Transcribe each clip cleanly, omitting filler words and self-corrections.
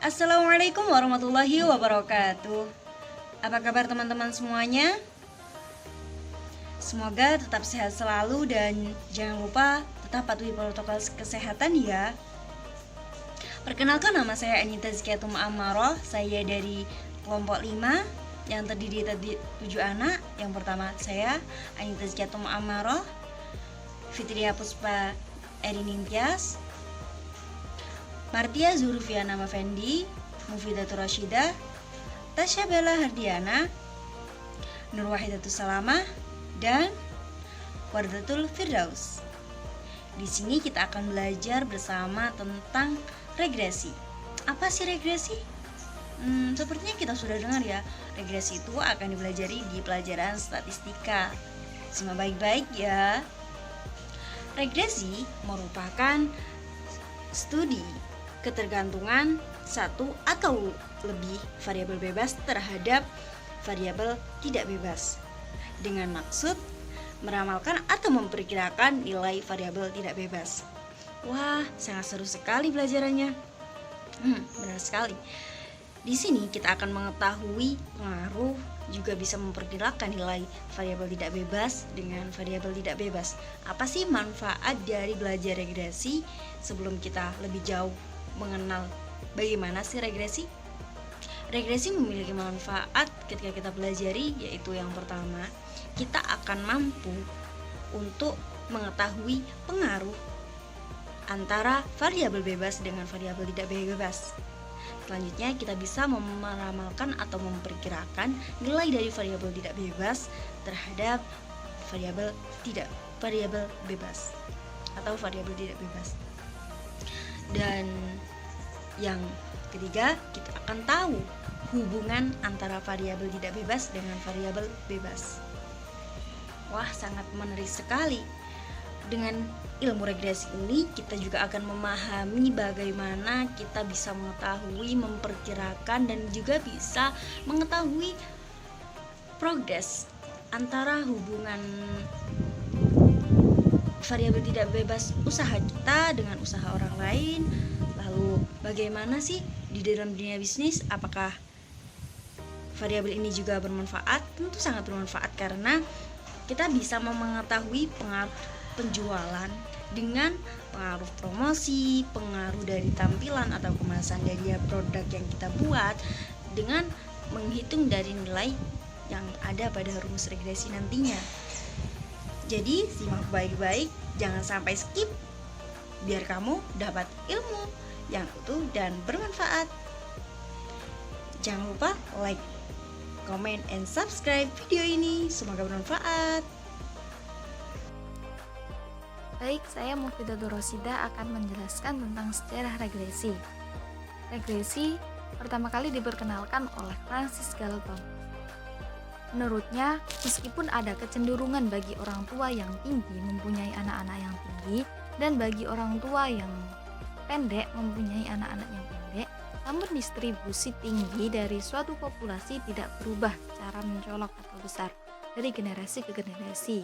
Assalamualaikum warahmatullahi wabarakatuh. Apa kabar teman-teman semuanya? Semoga tetap sehat selalu dan jangan lupa tetap patuhi protokol kesehatan ya. Perkenalkan, nama saya Anita Zkiatum Amaroh. Saya dari kelompok 5 yang terdiri dari 7 anak. Yang pertama saya Anita Zkiatum Amaroh, Fitria Puspa Erin Tias, Martia Zurfiana Mafendi, Mufidatur Rashidah, Tasya Bella Hardiana, Nur Wahidatus Salamah, dan Wardatul Firdaus. Di sini kita akan belajar bersama tentang regresi. Apa sih regresi? Sepertinya kita sudah dengar ya, regresi itu akan dipelajari di pelajaran statistika. Simak baik-baik ya. Regresi merupakan studi ketergantungan satu atau lebih variabel bebas terhadap variabel tidak bebas dengan maksud meramalkan atau memperkirakan nilai variabel tidak bebas. Wah, sangat seru sekali pelajarannya. Benar sekali. Di sini kita akan mengetahui pengaruh, juga bisa memperkirakan nilai variabel tidak bebas dengan variabel tidak bebas. Apa sih manfaat dari belajar regresi? Sebelum kita lebih jauh mengenal bagaimana sih regresi? Regresi memiliki manfaat ketika kita pelajari, yaitu yang pertama, kita akan mampu untuk mengetahui pengaruh antara variabel bebas dengan variabel tidak bebas. Selanjutnya kita bisa meramalkan atau memperkirakan nilai dari variabel tidak bebas terhadap variabel bebas atau variabel tidak bebas. Dan yang ketiga, kita akan tahu hubungan antara variabel tidak bebas dengan variabel bebas. Wah, sangat menarik sekali. Dengan ilmu regresi ini kita juga akan memahami bagaimana kita bisa mengetahui, memperkirakan, dan juga bisa mengetahui progres antara hubungan variabel tidak bebas usaha kita dengan usaha orang lain. Lalu bagaimana sih di dalam dunia bisnis, apakah variabel ini juga bermanfaat? Tentu sangat bermanfaat, karena kita bisa mengetahui pengaruh penjualan dengan pengaruh promosi, pengaruh dari tampilan atau kemasan dari produk yang kita buat, dengan menghitung dari nilai yang ada pada rumus regresi nantinya. Jadi simak baik-baik, jangan sampai skip, biar kamu dapat ilmu yang utuh dan bermanfaat. Jangan lupa like, comment, and subscribe video ini. Semoga bermanfaat. Baik, saya Mufidatur Rashidah akan menjelaskan tentang sejarah regresi. Regresi pertama kali diperkenalkan oleh Francis Galton. Menurutnya, meskipun ada kecenderungan bagi orang tua yang tinggi mempunyai anak-anak yang tinggi, dan bagi orang tua yang pendek mempunyai anak-anak yang pendek, namun distribusi tinggi dari suatu populasi tidak berubah secara mencolok atau besar dari generasi ke generasi.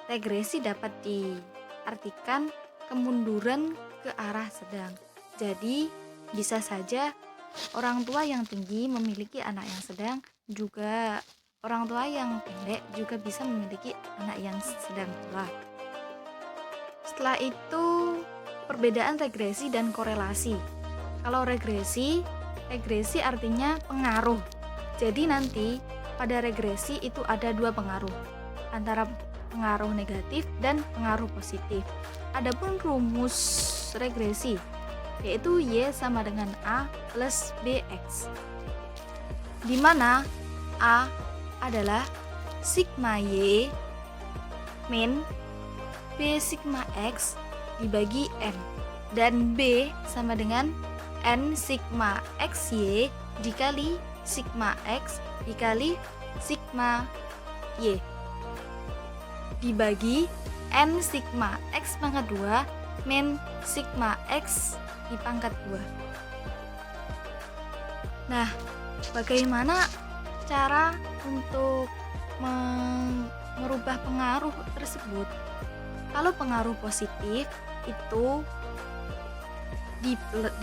Regresi dapat diartikan kemunduran ke arah sedang. Jadi, bisa saja orang tua yang tinggi memiliki anak yang sedang, juga orang tua yang pendek juga bisa memiliki anak yang sedang pula. Setelah itu, perbedaan regresi dan korelasi. Kalau regresi artinya pengaruh. Jadi nanti pada regresi itu ada dua pengaruh, antara pengaruh negatif dan pengaruh positif. Adapun rumus regresi yaitu Y sama dengan A plus BX, di mana A adalah sigma Y min B sigma X dibagi N, dan B sama dengan N sigma XY dikali sigma X dikali sigma Y dibagi N sigma X pangkat 2 min sigma X di pangkat 2. Nah, bagaimana cara untuk merubah pengaruh tersebut? Kalau pengaruh positif itu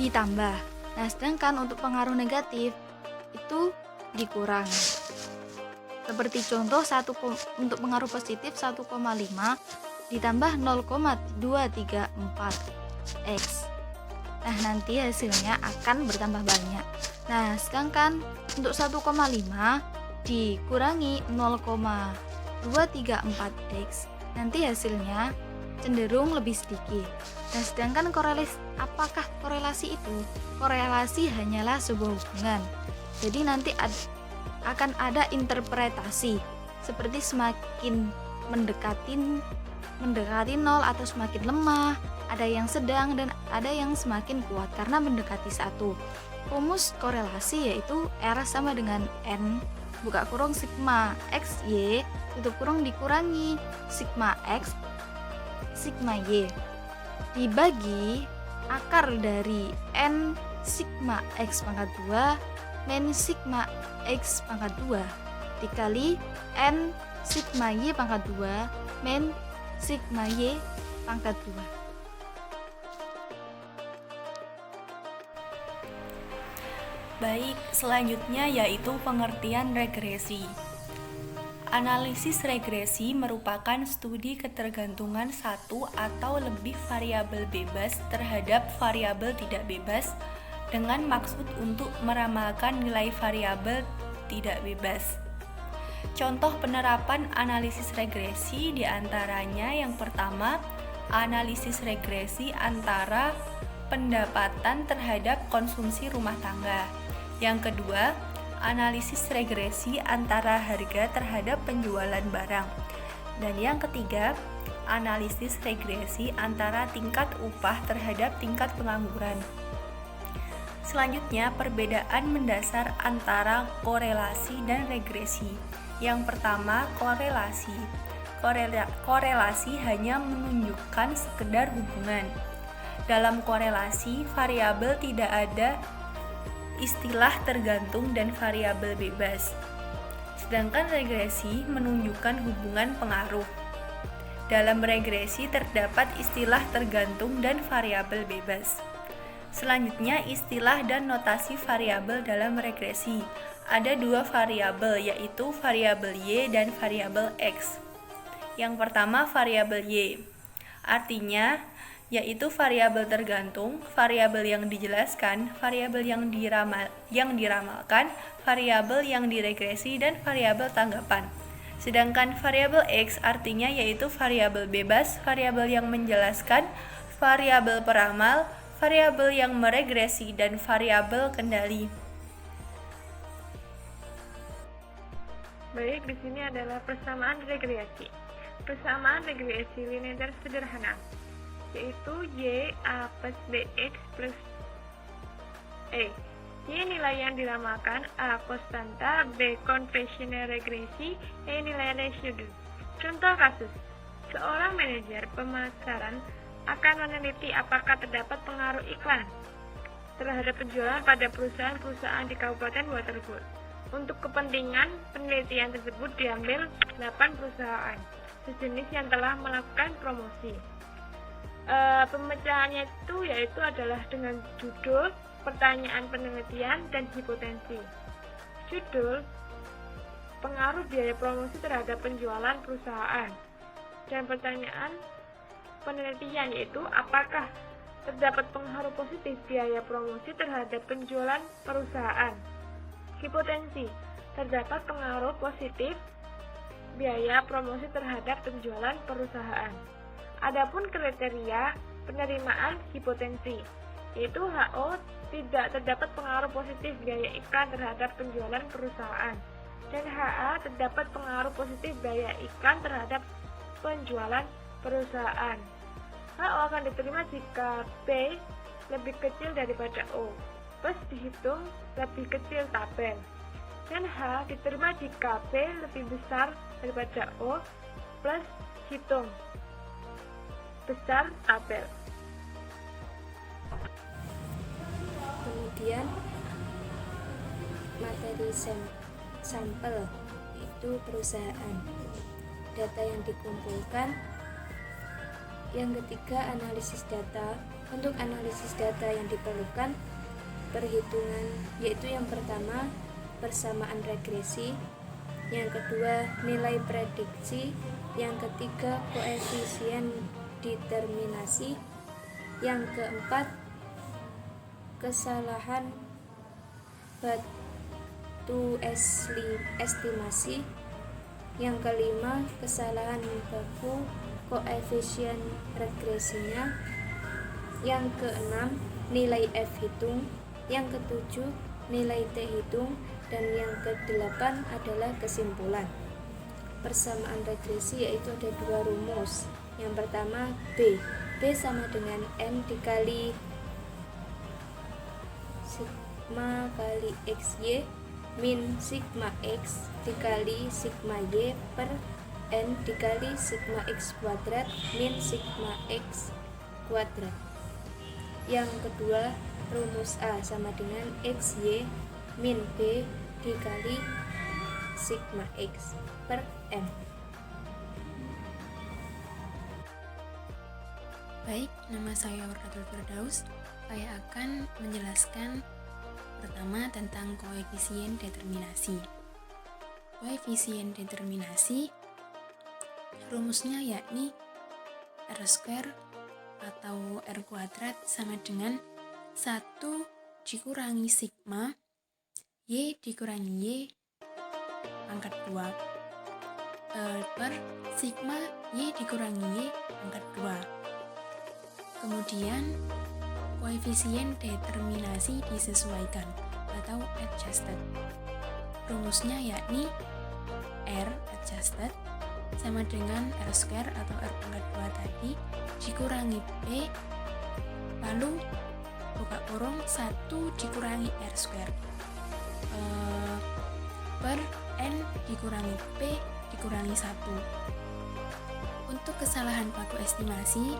ditambah, Nah, sedangkan untuk pengaruh negatif itu dikurangi. Seperti contoh untuk pengaruh positif 1,5 ditambah 0,234 X. Nah, nanti hasilnya akan bertambah banyak. Nah, sedangkan untuk 1,5 dikurangi 0,234 X, nanti hasilnya cenderung lebih sedikit. Nah, sedangkan apakah korelasi itu? Korelasi hanyalah sebuah hubungan. Jadi nanti akan ada interpretasi seperti semakin mendekati 0 atau semakin lemah, ada yang sedang dan ada yang semakin kuat karena mendekati 1. Rumus korelasi yaitu R sama dengan N buka kurung sigma X Y tutup kurung dikurangi sigma X sigma Y dibagi akar dari N sigma X pangkat 2 min sigma X pangkat 2 dikali N sigma Y pangkat 2 min sigma Y pangkat 2. Baik, selanjutnya yaitu pengertian regresi. Analisis regresi merupakan studi ketergantungan satu atau lebih variabel bebas terhadap variabel tidak bebas dengan maksud untuk meramalkan nilai variabel tidak bebas. Contoh penerapan analisis regresi diantaranya yang pertama, analisis regresi antara pendapatan terhadap konsumsi rumah tangga. Yang kedua, analisis regresi antara harga terhadap penjualan barang. Dan yang ketiga, analisis regresi antara tingkat upah terhadap tingkat pengangguran. Selanjutnya, perbedaan mendasar antara korelasi dan regresi. Yang pertama, korelasi. Korelasi hanya menunjukkan sekedar hubungan. Dalam korelasi, variabel tidak ada istilah tergantung dan variabel bebas. Sedangkan regresi menunjukkan hubungan pengaruh. Dalam regresi terdapat istilah tergantung dan variabel bebas. Selanjutnya, istilah dan notasi variabel dalam regresi. Ada dua variabel, yaitu variabel Y dan variabel X. Yang pertama, variabel Y. Artinya, yaitu variabel tergantung, variabel yang dijelaskan, variabel yang diramalkan, variabel yang diregresi, dan variabel tanggapan. Sedangkan variabel X artinya yaitu variabel bebas, variabel yang menjelaskan, variabel peramal, variabel yang meregresi, dan variabel kendali. Baik, di sini adalah persamaan regresi. Persamaan regresi linear sederhana, yaitu Y A plus BX plus E. Y nilai yang diramalkan, A konstanta, B konvensional regresi, E nilai residu. Contoh kasus, seorang manajer pemasaran akan meneliti apakah terdapat pengaruh iklan terhadap penjualan pada perusahaan-perusahaan di Kabupaten Waterboard. Untuk kepentingan penelitian tersebut diambil 8 perusahaan sejenis yang telah melakukan promosi. Pemecahannya yaitu adalah dengan judul, pertanyaan penelitian, dan hipotensi. Judul, pengaruh biaya promosi terhadap penjualan perusahaan, dan pertanyaan penelitian yaitu apakah terdapat pengaruh positif biaya promosi terhadap penjualan perusahaan. Hipotensi, terdapat pengaruh positif biaya promosi terhadap penjualan perusahaan. Adapun kriteria penerimaan hipotensi, yaitu HO tidak terdapat pengaruh positif biaya iklan terhadap penjualan perusahaan, dan HA terdapat pengaruh positif biaya iklan terhadap penjualan perusahaan. HO akan diterima jika B lebih kecil daripada O, plus dihitung lebih kecil tabel, dan H diterima jika B lebih besar daripada O, plus hitung besar tabel. Kemudian materi sampel itu perusahaan, data yang dikumpulkan. Yang ketiga, analisis data. Untuk analisis data yang diperlukan, perhitungan, yaitu yang pertama persamaan regresi, yang kedua nilai prediksi, yang ketiga koefisien determinasi, yang keempat kesalahan batu estimasi, yang kelima kesalahan baku koefisien regresinya, yang keenam nilai F hitung, yang ketujuh nilai T hitung, dan yang kedelapan adalah kesimpulan. Persamaan regresi yaitu ada dua rumus. Yang pertama B sama dengan N dikali sigma kali XY min sigma X dikali sigma Y per N dikali sigma X kuadrat min sigma X kuadrat. Yang kedua rumus A sama dengan XY min B dikali sigma X per N. Baik, nama saya Wardatul Firdaus. Saya akan menjelaskan pertama tentang koefisien determinasi. Koefisien determinasi rumusnya yakni R² atau R kuadrat sama dengan 1 dikurangi sigma Y dikurangi Y pangkat 2 per sigma Y dikurangi Y pangkat 2. Kemudian koefisien determinasi disesuaikan atau adjusted. Rumusnya yakni R adjusted sama dengan R² atau R pangkat 2 tadi dikurangi P lalu buka kurung 1 dikurangi R² per N dikurangi P dikurangi 1. Untuk kesalahan baku estimasi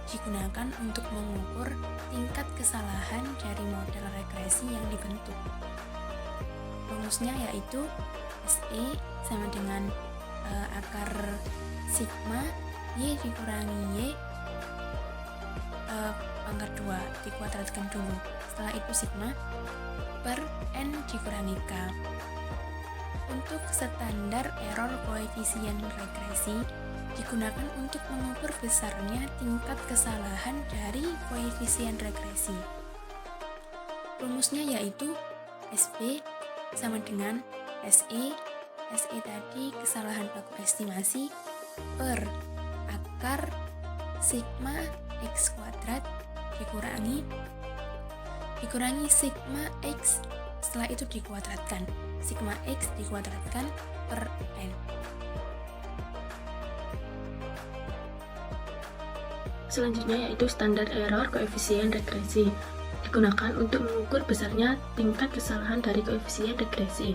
digunakan untuk mengukur tingkat kesalahan dari model regresi yang dibentuk. Rumusnya yaitu SE sama dengan akar sigma Y dikurangi Y pangkat 2 dikuadratkan dulu. Setelah itu sigma per N dikurangi K. Untuk standar error koefisien regresi digunakan untuk mengukur besarnya tingkat kesalahan dari koefisien regresi. Rumusnya yaitu SB sama dengan SE tadi kesalahan baku estimasi per akar sigma X kuadrat dikurangi sigma X, setelah itu dikuadratkan, sigma X dikuadratkan per N. Selanjutnya yaitu standar error koefisien regresi, digunakan untuk mengukur besarnya tingkat kesalahan dari koefisien regresi.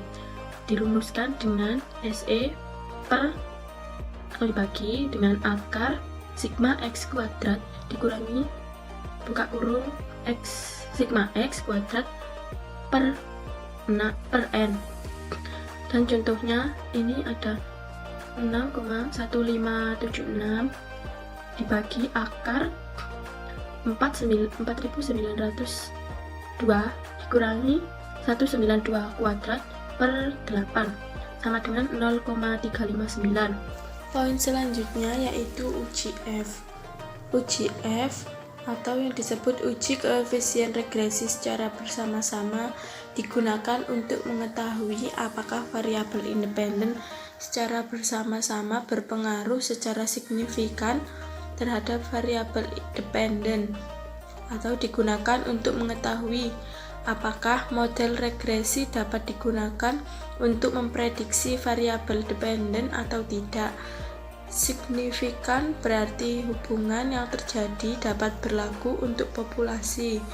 Dirumuskan dengan SE per atau dibagi dengan akar sigma X kuadrat dikurangi buka kurung X sigma X kuadrat per N. Dan contohnya ini ada 6,1576 dibagi akar 4902 dikurangi 192 kuadrat per 8 sama dengan 0,359. Poin selanjutnya yaitu uji F. Uji F atau yang disebut uji koefisien regresi secara bersama-sama digunakan untuk mengetahui apakah variabel independen secara bersama-sama berpengaruh secara signifikan terhadap variabel dependen, atau digunakan untuk mengetahui apakah model regresi dapat digunakan untuk memprediksi variabel dependen atau tidak. Signifikan berarti hubungan yang terjadi dapat berlaku untuk populasi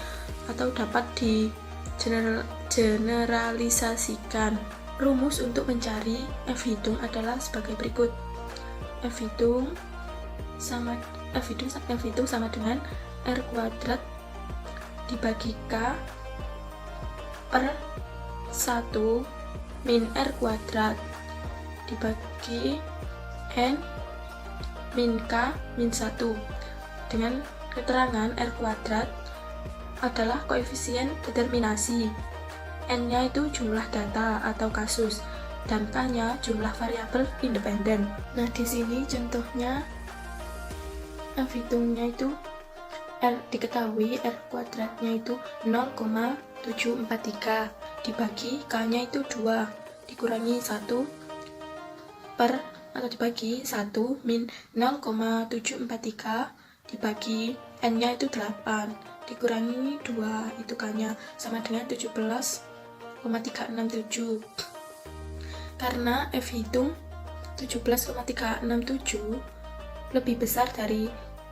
atau dapat digeneralisasikan. Rumus untuk mencari F hitung adalah sebagai berikut. F hitung sama dengan R kuadrat dibagi K per 1 min R kuadrat dibagi N min K min 1 dengan keterangan R kuadrat adalah koefisien determinasi. N-nya itu jumlah data atau kasus, dan K-nya jumlah variabel independen. Nah, di sini contohnya F hitungnya itu R, diketahui R kuadratnya itu 0,743 dibagi K-nya itu 2 dikurangi 1 per atau dibagi 1 min 0,743 dibagi N-nya itu 8 dikurangi 2 itu K-nya sama dengan 17,367. Karena F hitung 17,367 lebih besar dari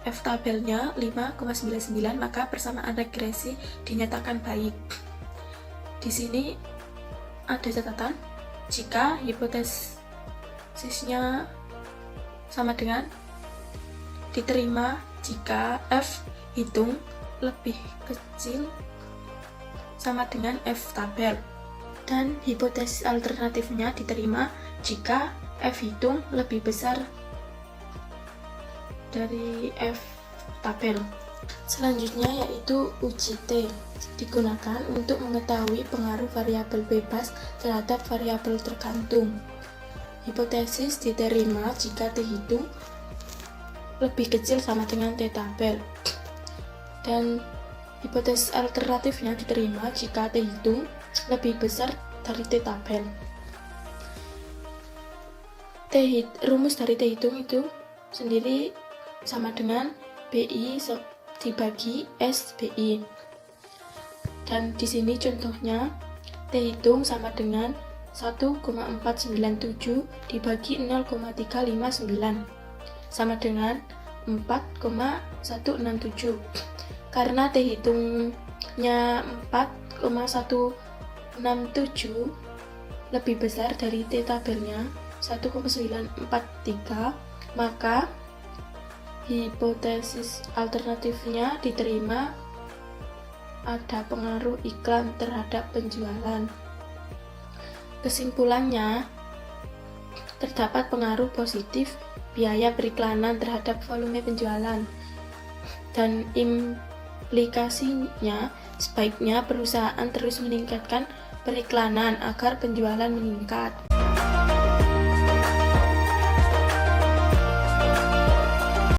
F tabelnya 5,99, maka persamaan regresi dinyatakan baik. Di sini ada catatan, jika hipotesisnya sama dengan diterima jika F hitung lebih kecil sama dengan F tabel, dan hipotesis alternatifnya diterima jika F hitung lebih besar dari F tabel. Selanjutnya yaitu uji T, digunakan untuk mengetahui pengaruh variabel bebas terhadap variabel tergantung. Hipotesis diterima jika T hitung lebih kecil sama dengan T tabel, dan hipotesis alternatifnya diterima jika T hitung lebih besar dari T tabel. Rumus dari T hitung itu sendiri sama dengan BI dibagi SBI. Dan di sini contohnya T hitung sama dengan 1,497 dibagi 0,359 sama dengan 4,167. Karena T hitungnya 4,167 lebih besar dari T tabelnya 1,943, maka hipotesis alternatifnya diterima ada pengaruh iklan terhadap penjualan. Kesimpulannya, terdapat pengaruh positif biaya periklanan terhadap volume penjualan, dan implikasinya sebaiknya perusahaan terus meningkatkan periklanan agar penjualan meningkat.